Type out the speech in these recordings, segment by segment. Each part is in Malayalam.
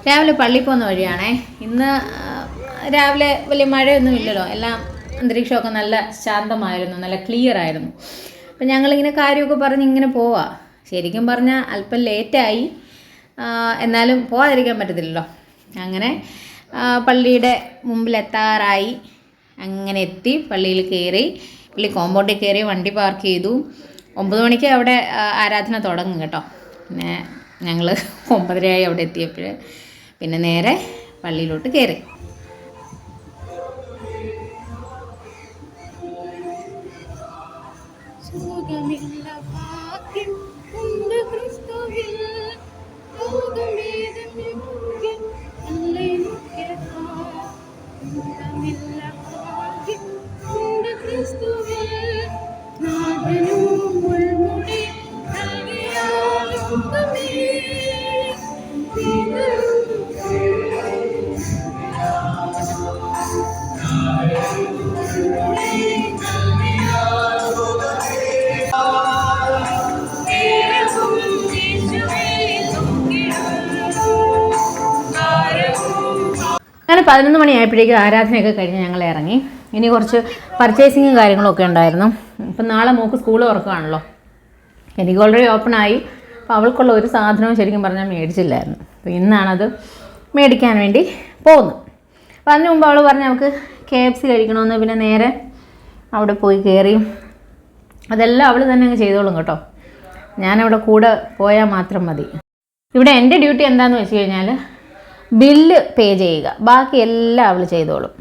രാവിലെ പള്ളിയിൽ പോകുന്ന വഴിയാണേ. ഇന്ന് രാവിലെ വലിയ മഴയൊന്നും ഇല്ലല്ലോ, എല്ലാം അന്തരീക്ഷമൊക്കെ നല്ല ശാന്തമായിരുന്നു, നല്ല ക്ലിയർ ആയിരുന്നു. അപ്പം ഞങ്ങളിങ്ങനെ കാര്യമൊക്കെ പറഞ്ഞ് ഇങ്ങനെ പോവാം. ശരിക്കും പറഞ്ഞാൽ അല്പം ലേറ്റായി, എന്നാലും പോകാതിരിക്കാൻ പറ്റത്തില്ലല്ലോ. അങ്ങനെ പള്ളിയുടെ മുമ്പിലെത്താറായി. അങ്ങനെ എത്തി, പള്ളിയിൽ കയറി, പള്ളി കോമ്പൗണ്ടിൽ കയറി, വണ്ടി പാർക്ക് ചെയ്തു. 9 മണിക്ക് അവിടെ ആരാധന തുടങ്ങും കേട്ടോ. പിന്നെ ഞങ്ങൾ 9:30 അവിടെ എത്തിയപ്പോൾ പിന്നെ നേരെ പള്ളിയിലോട്ട് കയറി. അങ്ങനെ 11 മണിയായപ്പോഴേക്കും ആരാധനയൊക്കെ കഴിഞ്ഞ് ഞങ്ങൾ ഇറങ്ങി. ഇനി കുറച്ച് പർച്ചേസിങ്ങും കാര്യങ്ങളൊക്കെ ഉണ്ടായിരുന്നു. ഇപ്പം നാളെ മോൾക്ക് സ്കൂൾ തുറക്കുകയാണല്ലോ. എനിക്ക് ഓൾറെഡി ഓപ്പണായി. അപ്പോൾ അവൾക്കുള്ള ഒരു സാധനവും ശരിക്കും പറഞ്ഞാൽ മേടിച്ചില്ലായിരുന്നു. അപ്പോൾ ഇന്നാണത് മേടിക്കാൻ വേണ്ടി പോകുന്നത്. അപ്പോൾ അതിന് മുമ്പ് അവൾ പറഞ്ഞ് നമുക്ക് KFC കഴിക്കണമെന്ന്. പിന്നെ നേരെ അവിടെ പോയി കയറി. അതെല്ലാം അവൾ തന്നെ അങ്ങ് ചെയ്തോളും കേട്ടോ. ഞാനവിടെ കൂടെ പോയാൽ മാത്രം മതി. ഇവിടെ എൻ്റെ ഡ്യൂട്ടി എന്താണെന്ന് വെച്ച് കഴിഞ്ഞാൽ ബില്ല് പേ ചെയ്യുക, ബാക്കി എല്ലാം അവൾ ചെയ്തോളും.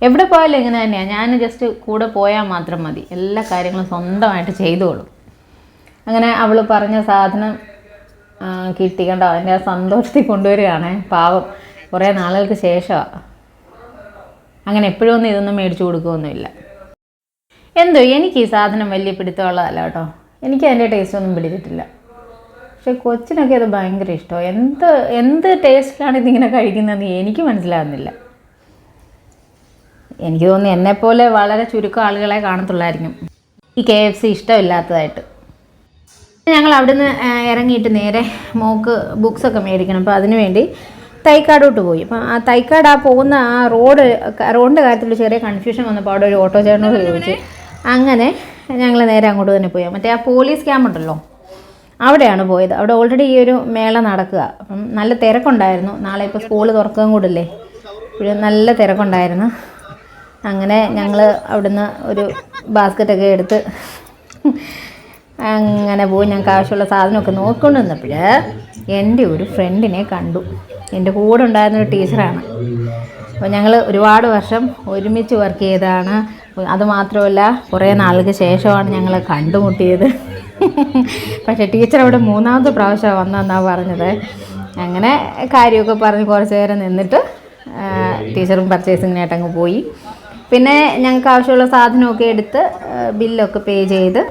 എവിടെ പോയാലും ഇങ്ങനെ തന്നെയാണ്. ഞാൻ ജസ്റ്റ് കൂടെ പോയാൽ മാത്രം മതി, എല്ലാ കാര്യങ്ങളും സ്വന്തമായിട്ട് ചെയ്തോളും. അങ്ങനെ അവൾ പറഞ്ഞ സാധനം കിട്ടി കണ്ടോ. അതിൻ്റെ ആ സന്തോഷത്തിൽ കൊണ്ടുവരികയാണേ. പാവം, കുറേ നാളുകൾക്ക് ശേഷമാണ്. അങ്ങനെ എപ്പോഴും ഒന്നും ഇതൊന്നും മേടിച്ചു കൊടുക്കുകയൊന്നുമില്ല. എന്തോ എനിക്ക് ഈ സാധനം വലിയ പിടുത്തമുള്ളതല്ല കേട്ടോ. എനിക്ക് അതിൻ്റെ ടേസ്റ്റൊന്നും പിടിച്ചിട്ടില്ല. പക്ഷെ കൊച്ചിനൊക്കെ അത് ഭയങ്കര ഇഷ്ടമാണ്. എന്ത് ടേസ്റ്റിലാണ് ഇതിങ്ങനെ കഴിക്കുന്നതെന്ന് എനിക്ക് മനസ്സിലാകുന്നില്ല. എനിക്ക് തോന്നുന്നു എന്നെപ്പോലെ വളരെ ചുരുക്കം ആളുകളെ കാണത്തുള്ളായിരിക്കും ഈ KFC ഇഷ്ടമില്ലാത്തതായിട്ട്. ഞങ്ങൾ അവിടുന്ന് ഇറങ്ങിയിട്ട് നേരെ മോൾക്ക് ബുക്സൊക്കെ മേടിക്കണം. അപ്പോൾ അതിന് വേണ്ടി തൈക്കാടോട്ട് പോയി. അപ്പോൾ ആ തൈക്കാട് പോകുന്ന ആ റോഡിൻ്റെ കാര്യത്തിൽ ചെറിയ കൺഫ്യൂഷൻ വന്നപ്പോൾ അവിടെ ഒരു ഓട്ടോ ചേട്ടനോട് ചോദിച്ചു. അങ്ങനെ ഞങ്ങൾ നേരെ അങ്ങോട്ട് തന്നെ പോയി. മറ്റേ ആ പോലീസ് ക്യാമ്പുണ്ടല്ലോ, അവിടെയാണ് പോയത്. അവിടെ ഓൾറെഡി ഈ ഒരു മേള നടക്കുക. അപ്പം നല്ല തിരക്കുണ്ടായിരുന്നു. നാളെ ഇപ്പോൾ സ്കൂൾ തുറക്കുകയും കൂടില്ലേ, ഇപ്പോഴും നല്ല തിരക്കുണ്ടായിരുന്നു. അങ്ങനെ ഞങ്ങൾ അവിടുന്ന് ഒരു ബാസ്ക്കറ്റൊക്കെ എടുത്ത് അങ്ങനെ പോയി. ഞങ്ങൾക്ക് ആവശ്യമുള്ള സാധനമൊക്കെ നോക്കിക്കൊണ്ട് നിന്നപ്പോൾ എൻ്റെ ഒരു ഫ്രണ്ടിനെ കണ്ടു. എൻ്റെ കൂടെ ഉണ്ടായിരുന്നൊരു ടീച്ചറാണ്. അപ്പോൾ ഞങ്ങൾ ഒരുപാട് വർഷം ഒരുമിച്ച് വർക്ക് ചെയ്തതാണ്. അതുമാത്രമല്ല, കുറേ നാളുകൾക്ക് ശേഷമാണ് ഞങ്ങൾ കണ്ടുമുട്ടിയത്. പക്ഷേ ടീച്ചർ അവിടെ 3ാമത്തെ പ്രാവശ്യമാണ് വന്നതെന്നാണ് പറഞ്ഞത്. അങ്ങനെ കാര്യമൊക്കെ പറഞ്ഞ് കുറച്ച് നേരം നിന്നിട്ട് ടീച്ചറും പർച്ചേസിങ്ങിനായിട്ടങ്ങ് പോയി. പിന്നെ ഞങ്ങൾക്ക് ആവശ്യമുള്ള സാധനമൊക്കെ എടുത്ത് ബില്ലൊക്കെ പേ ചെയ്ത്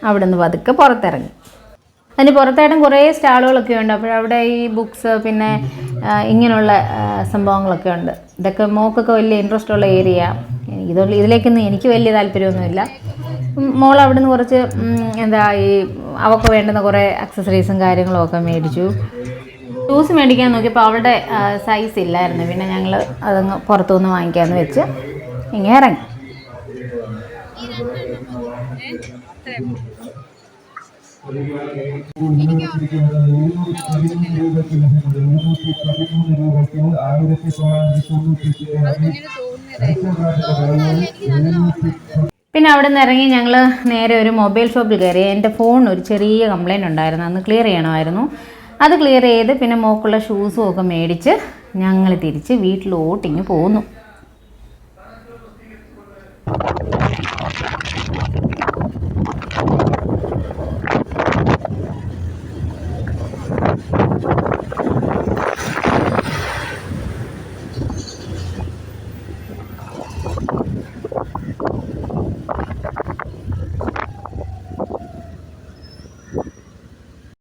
അവിടെ നിന്ന് പതുക്കെ പുറത്തിറങ്ങി. അതിന് പുറത്തായിട്ടും കുറേ സ്റ്റാളുകളൊക്കെ ഉണ്ട്. അപ്പോഴവിടെ ഈ ബുക്സ് പിന്നെ ഇങ്ങനെയുള്ള സംഭവങ്ങളൊക്കെ ഉണ്ട്. ഇതൊക്കെ മോക്കൊക്കെ വലിയ ഇൻട്രസ്റ്റ് ഉള്ള ഏരിയ. ഇതിലേക്കൊന്നും എനിക്ക് വലിയ താല്പര്യമൊന്നുമില്ല. മോൾ അവിടെ നിന്ന് കുറച്ച് ഈ അവൾക്ക് വേണ്ടുന്ന കുറേ അക്സസറീസും കാര്യങ്ങളും ഒക്കെ മേടിച്ചു. ഷൂസ് മേടിക്കാൻ നോക്കിയപ്പോൾ അവളുടെ സൈസ് ഇല്ലായിരുന്നു. പിന്നെ ഞങ്ങൾ അതങ്ങ് പുറത്തുനിന്ന് വാങ്ങിക്കാമെന്ന് വെച്ച് ഇങ്ങനെ ഇറങ്ങി. പിന്നെ അവിടെ നിന്ന് ഇറങ്ങി ഞങ്ങൾ നേരെ ഒരു മൊബൈൽ ഷോപ്പിൽ കയറി. എൻ്റെ ഫോൺ ഒരു ചെറിയ കംപ്ലയിൻ്റ് ഉണ്ടായിരുന്നു, അന്ന് ക്ലിയർ ചെയ്യണമായിരുന്നു. അത് ക്ലിയർ ചെയ്ത് പിന്നെ മോക്കുള്ള ഷൂസും ഒക്കെ മേടിച്ച് ഞങ്ങൾ തിരിച്ച് വീട്ടിലോട്ടിങ്ങ് പോന്നു.